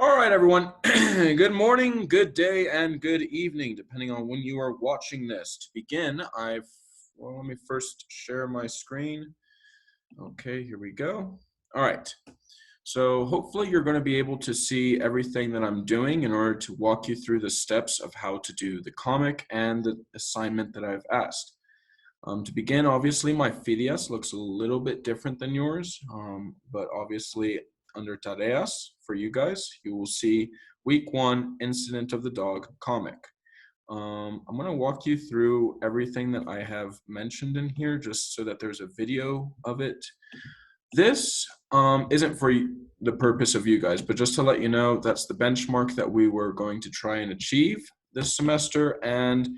All right, everyone. Good morning, good day, and good evening, depending on when you are watching this. To begin, let me first share my screen. Okay, here we go. All right. So hopefully you're going to be able to see everything that I'm doing in order to walk you through the steps of how to do the comic and the assignment that I've asked. To begin, obviously, my Phidias looks a little bit different than yours, but obviously under Tareas, for you guys, you will see week 1, Incident of the Dog comic. I'm going to walk you through everything that I have mentioned in here just so that there's a video of it. This isn't for the purpose of you guys, but just to let you know, that's the benchmark that we were going to try and achieve this semester, and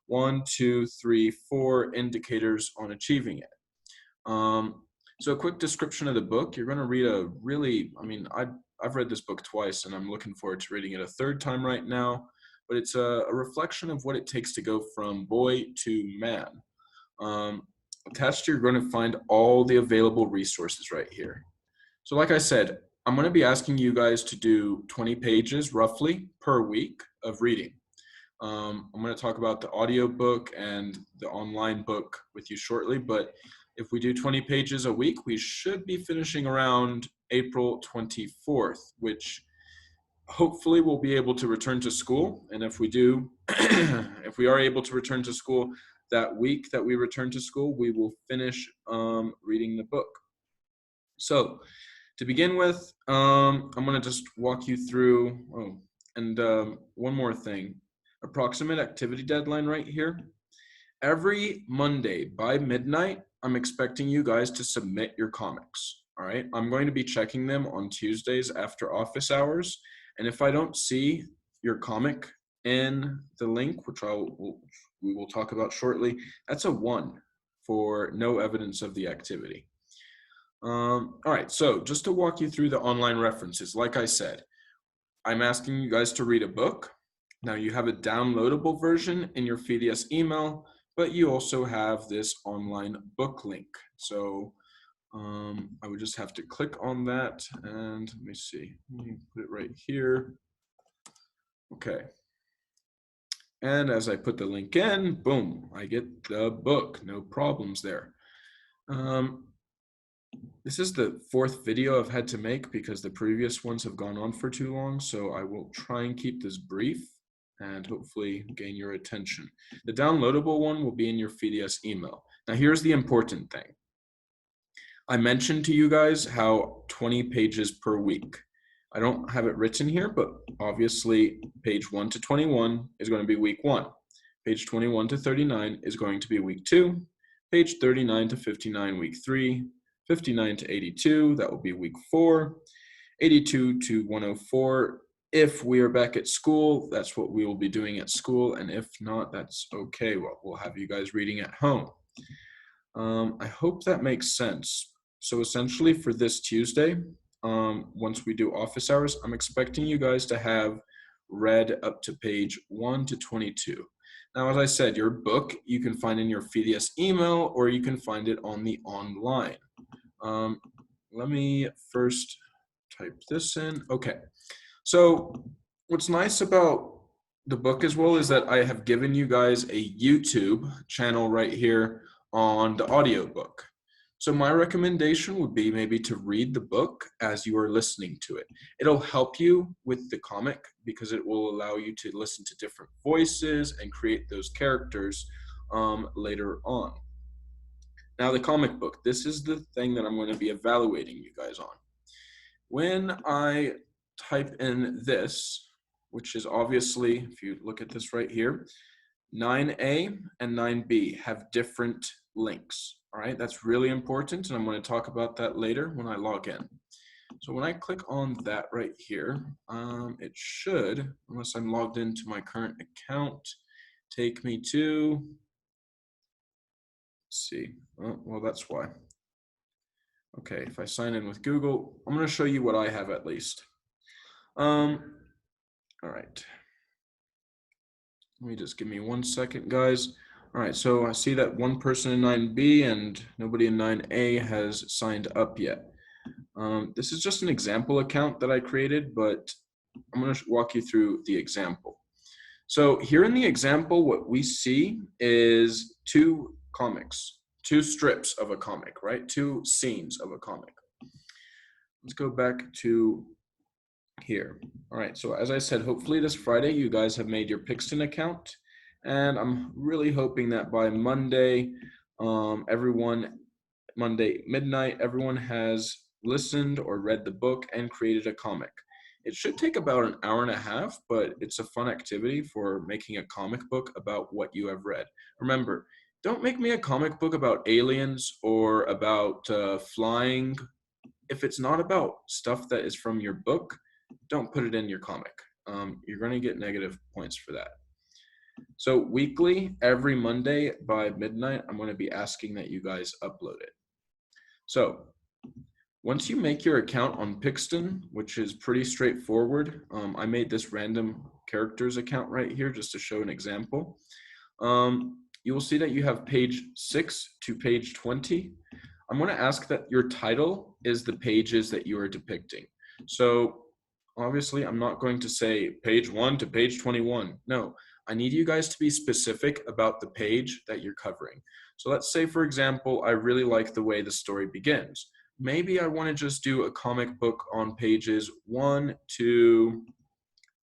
1, 2, 3, 4 indicators on achieving it. So a quick description of the book. You're going to read a really, I've read this book twice, and I'm looking forward to reading it a third time right now, but it's a reflection of what it takes to go from boy to man. Attached, you're going to find all the available resources right here. So like I said, I'm going to be asking you guys to do 20 pages roughly per week of reading. I'm going to talk about the audio book and the online book with you shortly, but if we do 20 pages a week, we should be finishing around April 24th, which hopefully we'll be able to return to school. And if we do, if we are able to return to school that week that we return to school, we will finish reading the book. So to begin with, I'm going to just walk you through, one more thing. Approximate activity deadline right here. Every Monday by midnight, I'm expecting you guys to submit your comics. All right, I'm going to be checking them on Tuesdays after office hours, and if I don't see your comic in the link, which we will talk about shortly, that's a 1 for no evidence of the activity. All right, so just to walk you through the online references, like I said, I'm asking you guys to read a book. Now you have a downloadable version in your Phidias email, but you also have this online book link. So I would just have to click on that, and let me see, let me put it right here. Okay. And as I put the link in, boom, I get the book, no problems there. This is the 4th video I've had to make because the previous ones have gone on for too long, so I will try and keep this brief and hopefully gain your attention. The downloadable one will be in your Phidias email. Now here's the important thing. I mentioned to you guys how 20 pages per week. I don't have it written here, but obviously page 1 to 21 is going to be week 1. Page 21 to 39 is going to be week 2. Page 39 to 59, week 3. 59 to 82, that will be week 4. 82 to 104, if we are back at school, that's what we will be doing at school, and if not, that's okay. Well, we'll have you guys reading at home. I hope that makes sense. So essentially for this Tuesday, once we do office hours, I'm expecting you guys to have read up to page 1 to 22. Now, as I said, your book you can find in your Phidias email, or you can find it on the online. Let me first type this in. Okay, so what's nice about the book as well is that I have given you guys a YouTube channel right here on the audiobook. So my recommendation would be maybe to read the book as you are listening to it. It'll help you with the comic because it will allow you to listen to different voices and create those characters later on. Now the comic book, this is the thing that I'm going to be evaluating you guys on. When I type in this, which is obviously, if you look at this right here, 9A and 9B have different links. All right, that's really important, and I'm going to talk about that later when I log in. So when I click on that right here, it should, unless I'm logged into my current account, take me to, let's see, well, that's why. Okay, if I sign in with Google, I'm going to show you what I have at least. All right. Let me just give me 1 second, guys. All right, so I see that one person in 9B and nobody in 9A has signed up yet. This is just an example account that I created, but I'm going to walk you through the example. So here in the example, what we see is two comics, two strips of a comic, right? Two scenes of a comic. Let's go back to here. All right, so as I said, hopefully this Friday you guys have made your Pixton account, and I'm really hoping that by Monday, Monday midnight, everyone has listened or read the book and created a comic. It should take about an hour and a half, but it's a fun activity for making a comic book about what you have read. Remember, don't make me a comic book about aliens or about flying. If it's not about stuff that is from your book, don't put it in your comic. You're going to get negative points for that. So weekly, every Monday by midnight, I'm going to be asking that you guys upload it. So once you make your account on Pixton, which is pretty straightforward, I made this random characters account right here just to show an example. You will see that you have page 6 to page 20. I'm going to ask that your title is the pages that you are depicting. So obviously, I'm not going to say page 1 to page 21. No, I need you guys to be specific about the page that you're covering. So let's say, for example, I really like the way the story begins. Maybe I want to just do a comic book on pages 1 to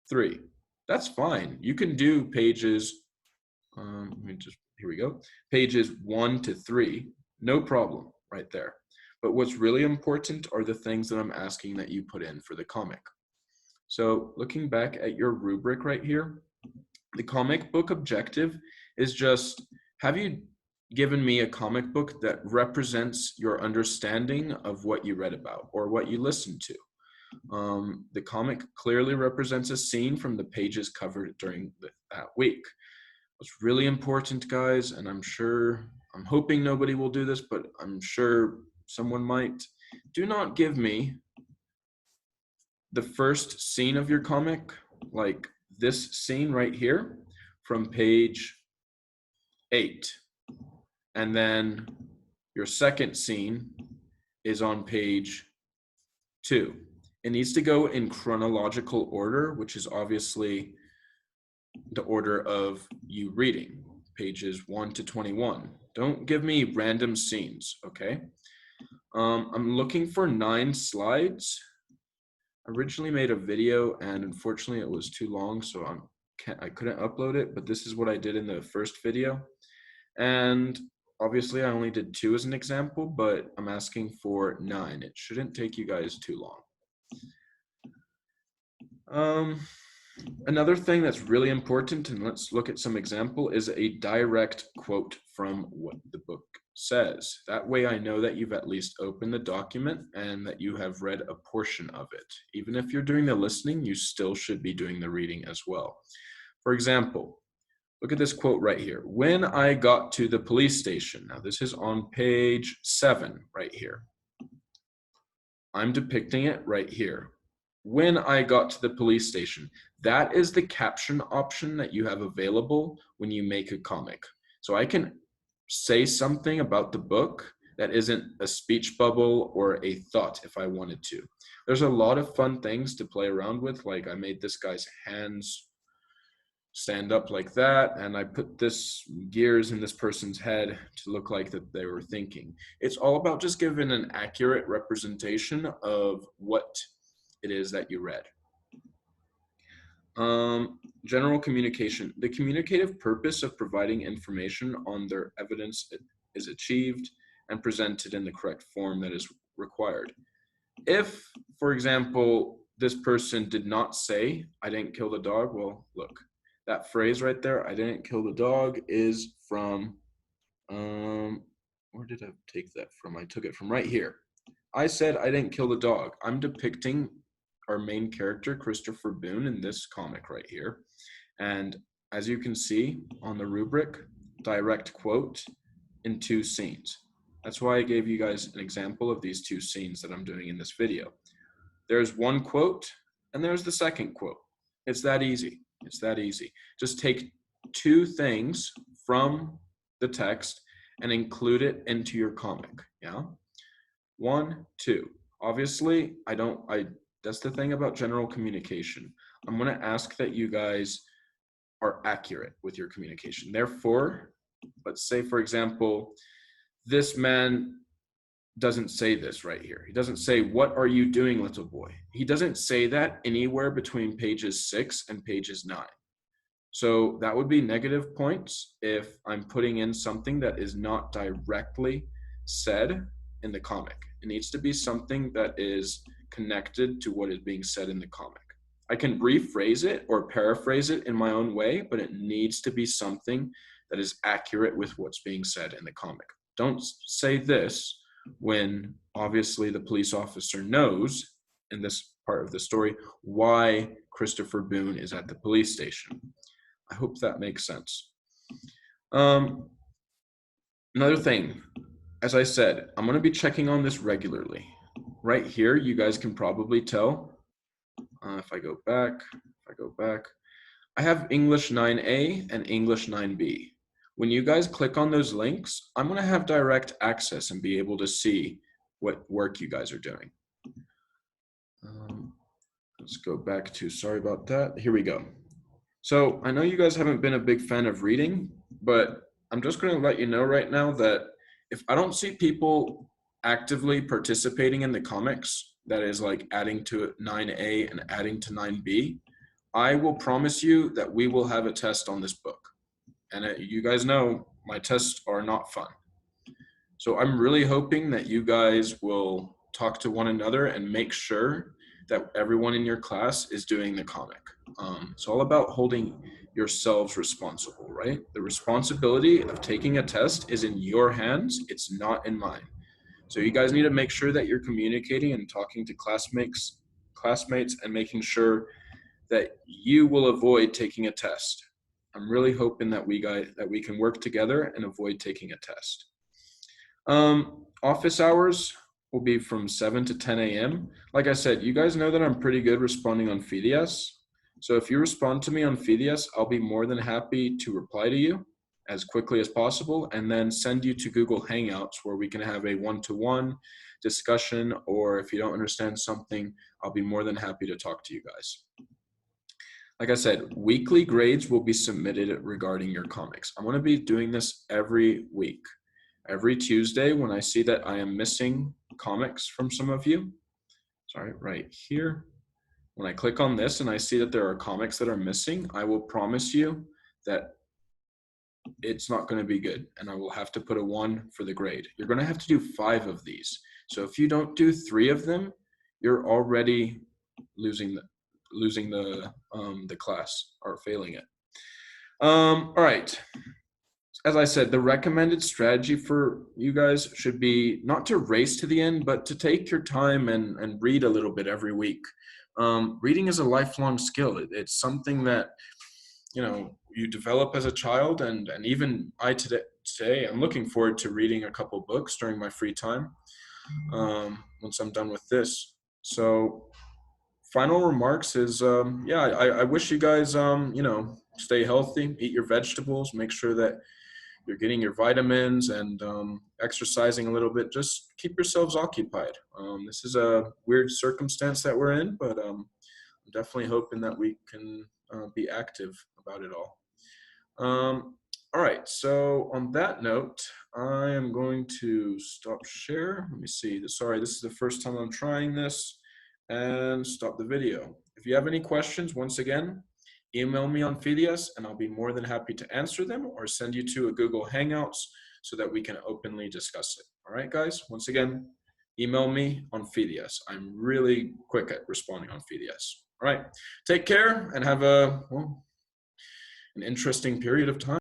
3. That's fine. You can do pages, here we go, pages 1 to 3. No problem right there. But what's really important are the things that I'm asking that you put in for the comic. So looking back at your rubric right here, the comic book objective is just, have you given me a comic book that represents your understanding of what you read about or what you listened to? The comic clearly represents a scene from the pages covered during that week. What's really important, guys, and I'm hoping nobody will do this, but I'm sure someone might, do not give me the first scene of your comic, like this scene right here from page 8. And then your second scene is on page 2. It needs to go in chronological order, which is obviously the order of you reading, pages 1 to 21. Don't give me random scenes, okay? I'm looking for 9 slides. I originally made a video and unfortunately it was too long, so I couldn't upload it, but this is what I did in the first video. And obviously I only did 2 as an example, but I'm asking for 9. It shouldn't take you guys too long. Another thing that's really important, and let's look at some example, is a direct quote from what the book says. That way I know that you've at least opened the document and that you have read a portion of it. Even if you're doing the listening, you still should be doing the reading as well. For example, look at this quote right here. When I got to the police station, now this is on page 7 right here. I'm depicting it right here. When I got to the police station, that is the caption option that you have available when you make a comic. So I can say something about the book that isn't a speech bubble or a thought if I wanted to. There's a lot of fun things to play around with, like I made this guy's hands stand up like that, and I put this gears in this person's head to look like that they were thinking. It's all about just giving an accurate representation of what it is that you read. General communication. The communicative purpose of providing information on their evidence is achieved and presented in the correct form that is required. If, for example, this person did not say, I didn't kill the dog, well, look, that phrase right there, I didn't kill the dog, is from, where did I take that from? I took it from right here. I said I didn't kill the dog. I'm depicting our main character, Christopher Boone, in this comic right here. And as you can see on the rubric, direct quote in 2 scenes. That's why I gave you guys an example of these 2 scenes that I'm doing in this video. There's one quote and there's the second quote. It's that easy. It's that easy. Just take 2 things from the text and include it into your comic, yeah? 1, 2. Obviously, I That's the thing about general communication. I'm going to ask that you guys are accurate with your communication. Therefore, let's say, for example, this man doesn't say this right here. He doesn't say, "What are you doing, little boy?" He doesn't say that anywhere between pages 6 and pages 9. So that would be negative points if I'm putting in something that is not directly said in the comic. It needs to be something that is connected to what is being said in the comic. I can rephrase it or paraphrase it in my own way, but it needs to be something that is accurate with what's being said in the comic. Don't say this when obviously the police officer knows in this part of the story why Christopher Boone is at the police station. I hope that makes sense. Another thing, as I said, I'm going to be checking on this regularly. Right here, you guys can probably tell. If I go back, I have English 9A and English 9B. When you guys click on those links, I'm going to have direct access and be able to see what work you guys are doing. Let's go back to, sorry about that. Here we go. So I know you guys haven't been a big fan of reading, but I'm just going to let you know right now that if I don't see people actively participating in the comics, that is like adding to 9A and adding to 9B, I will promise you that we will have a test on this book. And you guys know my tests are not fun. So I'm really hoping that you guys will talk to one another and make sure that everyone in your class is doing the comic. It's all about holding yourselves responsible, right? The responsibility of taking a test is in your hands. It's not in mine. So you guys need to make sure that you're communicating and talking to classmates and making sure that you will avoid taking a test. I'm really hoping that we can work together and avoid taking a test. Office hours will be from 7 to 10 a.m. Like I said, you guys know that I'm pretty good responding on Phidias. So if you respond to me on Phidias, I'll be more than happy to reply to you as quickly as possible and then send you to Google Hangouts where we can have a one-to-one discussion, or if you don't understand something, I'll be more than happy to talk to you guys. Like I said, weekly grades will be submitted regarding your comics. I'm going to be doing this every week. Every Tuesday when I see that I am missing comics from some of you, sorry, right here. When I click on this and I see that there are comics that are missing, I will promise you that it's not going to be good and I will have to put a 1 for the grade. You're going to have to do 5 of these. So if you don't do 3 of them, you're already losing the class or failing it. All right. As I said, the recommended strategy for you guys should be not to race to the end, but to take your time and read a little bit every week. Reading is a lifelong skill. It's something that, you know, you develop as a child, and even I today, I'm looking forward to reading a couple books during my free time once I'm done with this. So final remarks is, yeah, I wish you guys, you know, stay healthy, eat your vegetables, make sure that you're getting your vitamins and exercising a little bit. Just keep yourselves occupied. This is a weird circumstance that we're in, but I'm definitely hoping that we can be active about it all. All right, so on that note, I am going to stop share. Let me see. Sorry, this is the first time I'm trying this, and stop the video. If you have any questions, once again, email me on Phidias and I'll be more than happy to answer them or send you to a Google Hangouts so that we can openly discuss it. All right, guys, once again, email me on Phidias. I'm really quick at responding on Phidias. All right, take care and have an interesting period of time.